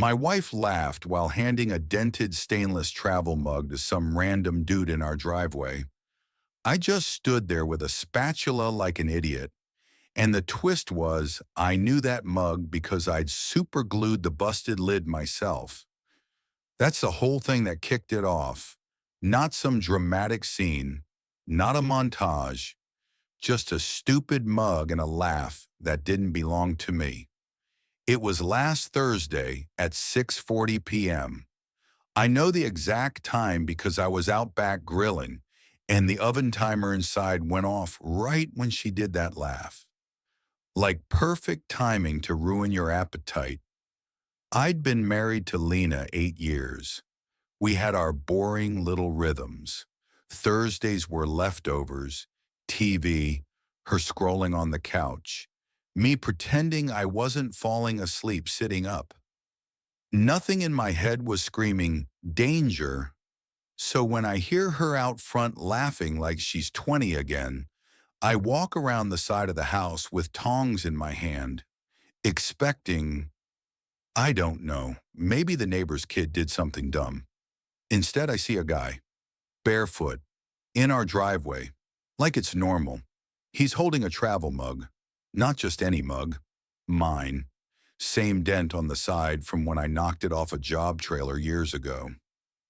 My wife laughed while handing a dented stainless travel mug to some random dude in our driveway. I just stood there with a spatula like an idiot, and the twist was I knew that mug because I'd superglued the busted lid myself. That's the whole thing that kicked it off. Not some dramatic scene, not a montage, just a stupid mug and a laugh that didn't belong to me. It was last Thursday at 6:40 p.m. I know the exact time because I was out back grilling, and the oven timer inside went off right when she did that laugh. Like perfect timing to ruin your appetite. I'd been married to Lena 8 years. We had our boring little rhythms. Thursdays were leftovers, TV, her scrolling on the couch, me pretending I wasn't falling asleep sitting up. Nothing in my head was screaming, danger. So when I hear her out front laughing like she's 20 again, I walk around the side of the house with tongs in my hand, expecting, I don't know, maybe the neighbor's kid did something dumb. Instead, I see a guy, barefoot, in our driveway, like it's normal. He's holding a travel mug, not just any mug, mine. Same dent on the side from when I knocked it off a job trailer years ago.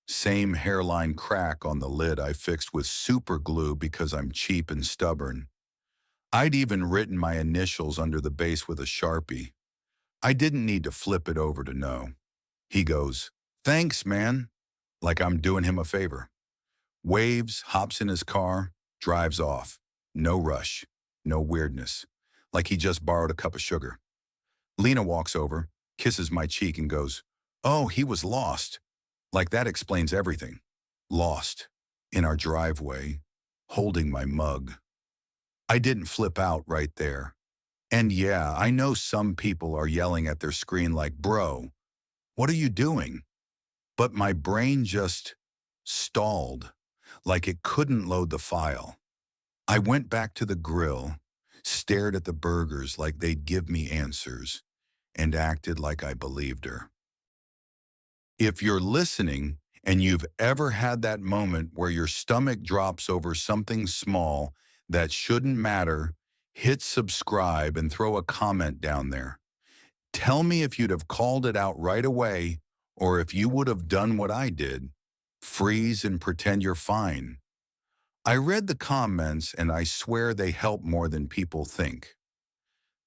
Same hairline crack on the lid I fixed with super glue because I'm cheap and stubborn. I'd even written my initials under the base with a Sharpie. I didn't need to flip it over to know. He goes, "Thanks, man," like I'm doing him a favor. Waves, hops in his car, drives off. No rush, no weirdness, like he just borrowed a cup of sugar. Lena walks over, kisses my cheek and goes, "Oh, he was lost." Like that explains everything. Lost, in our driveway, holding my mug. I didn't flip out right there. And yeah, I know some people are yelling at their screen like, "Bro, what are you doing?" But my brain just stalled, like it couldn't load the file. I went back to the grill, stared at the burgers like they'd give me answers, and acted like I believed her. If you're listening and you've ever had that moment where your stomach drops over something small that shouldn't matter, hit subscribe and throw a comment down there. Tell me if you'd have called it out right away or if you would have done what I did, freeze and pretend you're fine. I read the comments and I swear they help more than people think.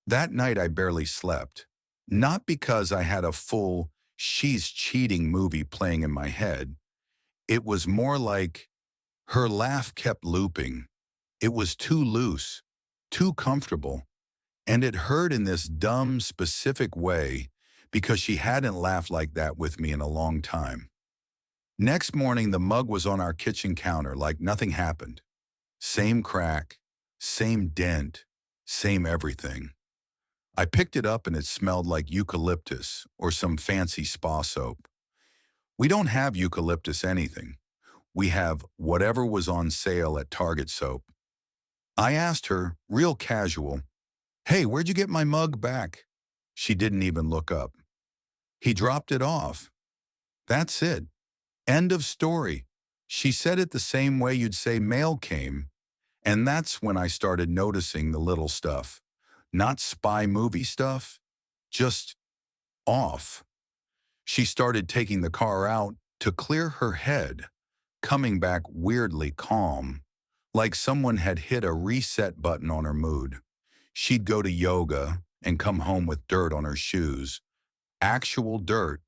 That night I barely slept, not because I had a full she's cheating movie playing in my head. It was more like her laugh kept looping. It was too loose, too comfortable, and it hurt in this dumb, specific way because she hadn't laughed like that with me in a long time. Next morning, the mug was on our kitchen counter like nothing happened. Same crack, same dent, same everything. I picked it up and it smelled like eucalyptus or some fancy spa soap. We don't have eucalyptus anything. We have whatever was on sale at Target soap. I asked her, real casual, "Hey, where'd you get my mug back?" She didn't even look up. "He dropped it off." That's it. End of story. She said it the same way you'd say mail came. And that's when I started noticing the little stuff. Not spy movie stuff, just off. She started taking the car out to clear her head, coming back weirdly calm, like someone had hit a reset button on her mood. She'd go to yoga and come home with dirt on her shoes. Actual dirt,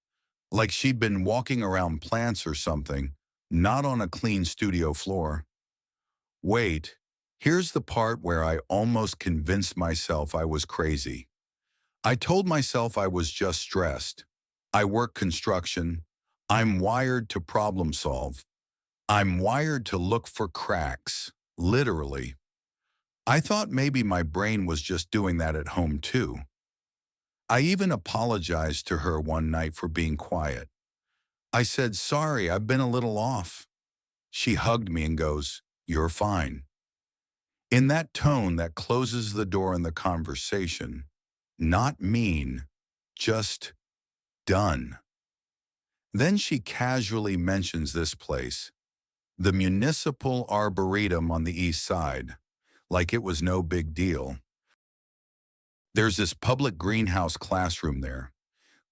like she'd been walking around plants or something, not on a clean studio floor. Wait, here's the part where I almost convinced myself I was crazy. I told myself I was just stressed. I work construction. I'm wired to problem solve. I'm wired to look for cracks, literally. I thought maybe my brain was just doing that at home too. I even apologized to her one night for being quiet. I said, "Sorry, I've been a little off." She hugged me and goes, "You're fine." In that tone that closes the door in the conversation, not mean, just done. Then she casually mentions this place, the Municipal Arboretum on the east side, like it was no big deal. There's this public greenhouse classroom there.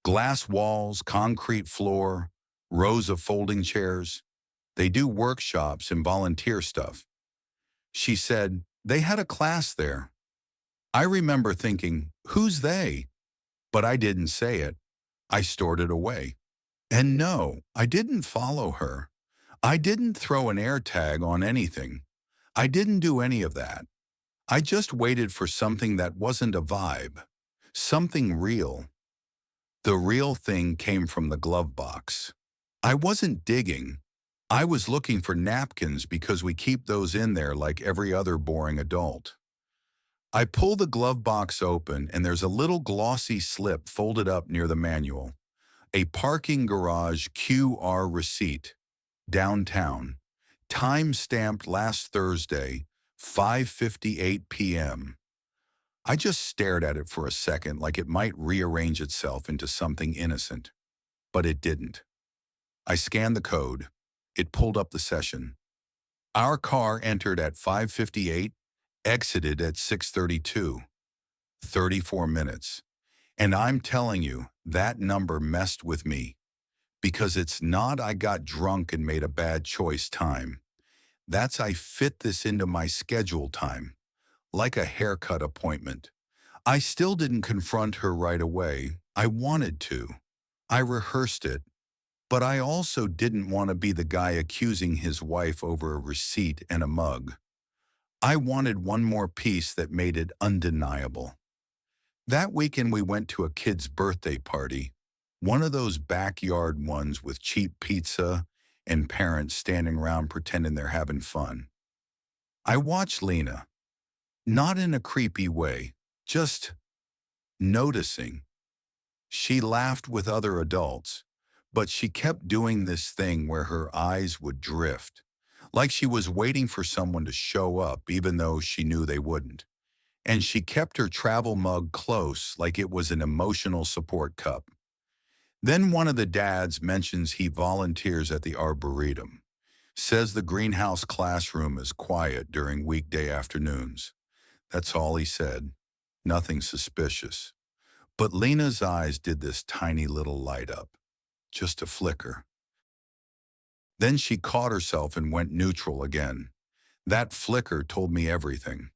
Glass walls, concrete floor, rows of folding chairs. They do workshops and volunteer stuff. She said they had a class there. I remember thinking, who's they? But I didn't say it. I stored it away. And no, I didn't follow her. I didn't throw an air tag on anything. I didn't do any of that. I just waited for something that wasn't a vibe. Something real. The real thing came from the glove box. I wasn't digging. I was looking for napkins because we keep those in there like every other boring adult. I pull the glove box open and there's a little glossy slip folded up near the manual. A parking garage QR receipt. Downtown. Time stamped last Thursday, 5:58 p.m. I just stared at it for a second like it might rearrange itself into something innocent. But it didn't. I scanned the code. It pulled up the session. Our car entered at 5:58, exited at 6:32. 34 minutes. And I'm telling you, that number messed with me. Because it's not I got drunk and made a bad choice time. That's I fit this into my schedule time. Like a haircut appointment. I still didn't confront her right away. I wanted to. I rehearsed it. But I also didn't want to be the guy accusing his wife over a receipt and a mug. I wanted one more piece that made it undeniable. That weekend we went to a kid's birthday party, one of those backyard ones with cheap pizza and parents standing around pretending they're having fun. I watched Lena, not in a creepy way, just noticing. She laughed with other adults, but she kept doing this thing where her eyes would drift, like she was waiting for someone to show up even though she knew they wouldn't. And she kept her travel mug close like it was an emotional support cup. Then one of the dads mentions he volunteers at the Arboretum, says the greenhouse classroom is quiet during weekday afternoons. That's all he said. Nothing suspicious. But Lena's eyes did this tiny little light up. Just a flicker. Then she caught herself and went neutral again. That flicker told me everything.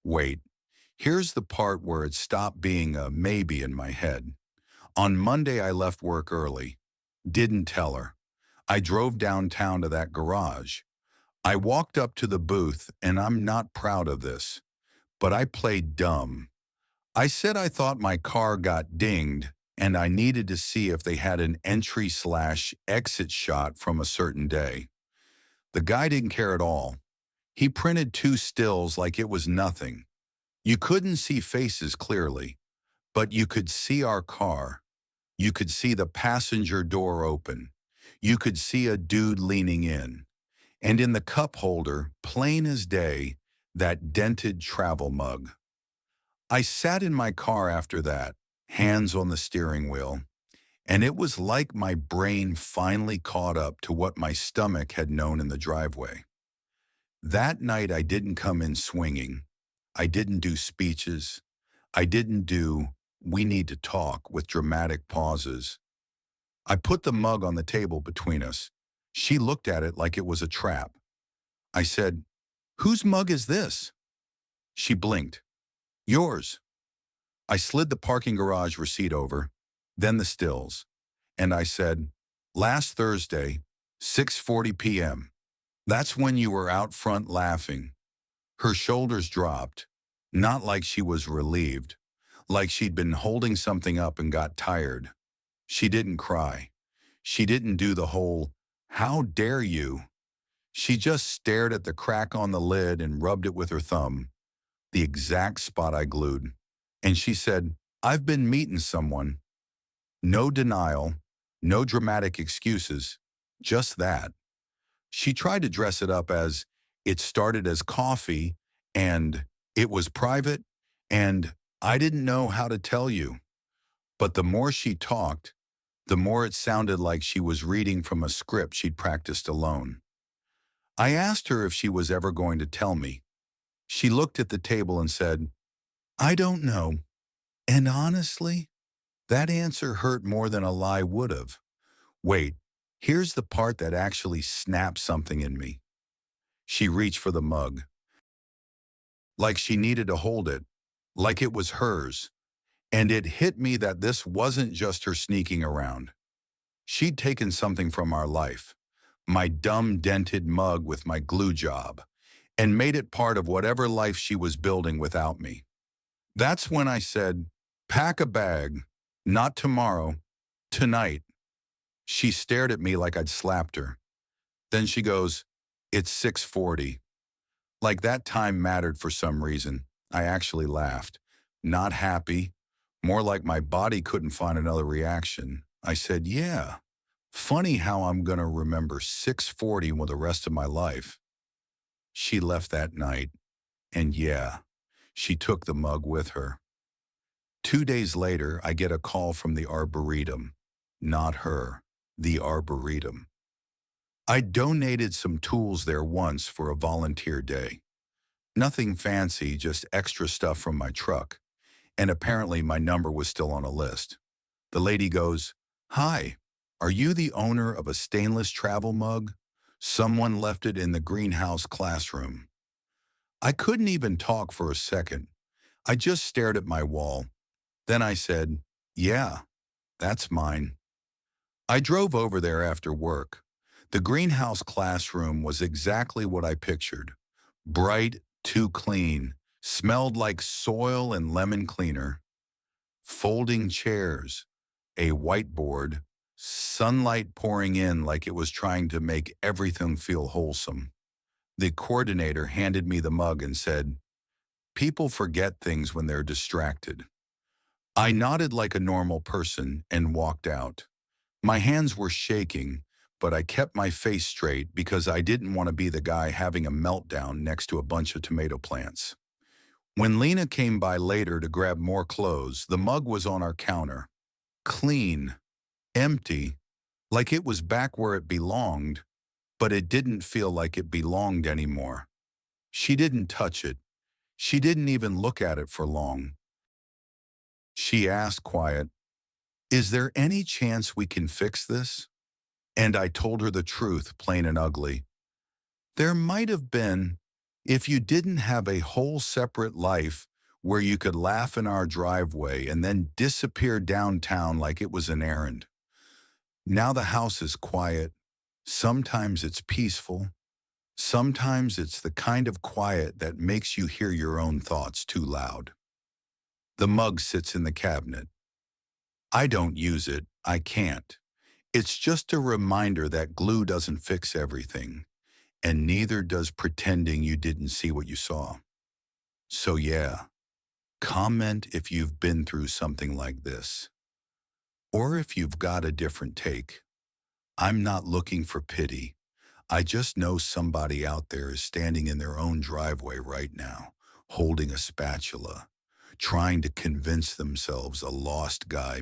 Wait, here's the part where it stopped being a maybe in my head. On Monday, I left work early. Didn't tell her. I drove downtown to that garage. I walked up to the booth, and I'm not proud of this, but I played dumb. I said I thought my car got dinged, and I needed to see if they had an entry/exit shot from a certain day. The guy didn't care at all. He printed two stills like it was nothing. You couldn't see faces clearly, but you could see our car. You could see the passenger door open. You could see a dude leaning in. And in the cup holder, plain as day, that dented travel mug. I sat in my car after that, hands on the steering wheel, and it was like my brain finally caught up to what my stomach had known in the driveway. That night I didn't come in swinging. I didn't do speeches. I didn't do, we need to talk with dramatic pauses. I put the mug on the table between us. She looked at it like it was a trap. I said, "Whose mug is this?" She blinked. "Yours." I slid the parking garage receipt over, then the stills, and I said, "Last Thursday, 6:40 p.m. That's when you were out front laughing." Her shoulders dropped, not like she was relieved, like she'd been holding something up and got tired. She didn't cry. She didn't do the whole, "How dare you?" She just stared at the crack on the lid and rubbed it with her thumb, the exact spot I glued. And she said, "I've been meeting someone." No denial, no dramatic excuses, just that. She tried to dress it up as, it started as coffee, and it was private, and I didn't know how to tell you. But the more she talked, the more it sounded like she was reading from a script she'd practiced alone. I asked her if she was ever going to tell me. She looked at the table and said, "I don't know." And honestly, that answer hurt more than a lie would have. Wait, here's the part that actually snapped something in me. She reached for the mug, like she needed to hold it, like it was hers. And it hit me that this wasn't just her sneaking around. She'd taken something from our life, my dumb dented mug with my glue job, and made it part of whatever life she was building without me. That's when I said, "Pack a bag, not tomorrow, tonight." She stared at me like I'd slapped her. Then she goes, "It's 6:40. Like that time mattered for some reason. I actually laughed. Not happy, more like my body couldn't find another reaction. I said, "Yeah, funny how I'm gonna remember 6:40 for the rest of my life." She left that night, and yeah, she took the mug with her. 2 days later, I get a call from the Arboretum. Not her, the Arboretum. I donated some tools there once for a volunteer day. Nothing fancy, just extra stuff from my truck. And apparently my number was still on a list. The lady goes, "Hi, are you the owner of a stainless travel mug? Someone left it in the greenhouse classroom." I couldn't even talk for a second. I just stared at my wall. Then I said, "Yeah, that's mine." I drove over there after work. The greenhouse classroom was exactly what I pictured. Bright, too clean, smelled like soil and lemon cleaner. Folding chairs, a whiteboard, sunlight pouring in like it was trying to make everything feel wholesome. The coordinator handed me the mug and said, "People forget things when they're distracted." I nodded like a normal person and walked out. My hands were shaking, but I kept my face straight because I didn't want to be the guy having a meltdown next to a bunch of tomato plants. When Lena came by later to grab more clothes, the mug was on our counter. Clean, empty, like it was back where it belonged, but it didn't feel like it belonged anymore. She didn't touch it. She didn't even look at it for long. She asked quiet, "Is there any chance we can fix this?" And I told her the truth, plain and ugly. There might have been, if you didn't have a whole separate life where you could laugh in our driveway and then disappear downtown like it was an errand. Now the house is quiet. Sometimes it's peaceful. Sometimes it's the kind of quiet that makes you hear your own thoughts too loud. The mug sits in the cabinet. I don't use it. I can't. It's just a reminder that glue doesn't fix everything, and neither does pretending you didn't see what you saw. So yeah, comment if you've been through something like this, or if you've got a different take. I'm not looking for pity. I just know somebody out there is standing in their own driveway right now, holding a spatula, trying to convince themselves a lost guy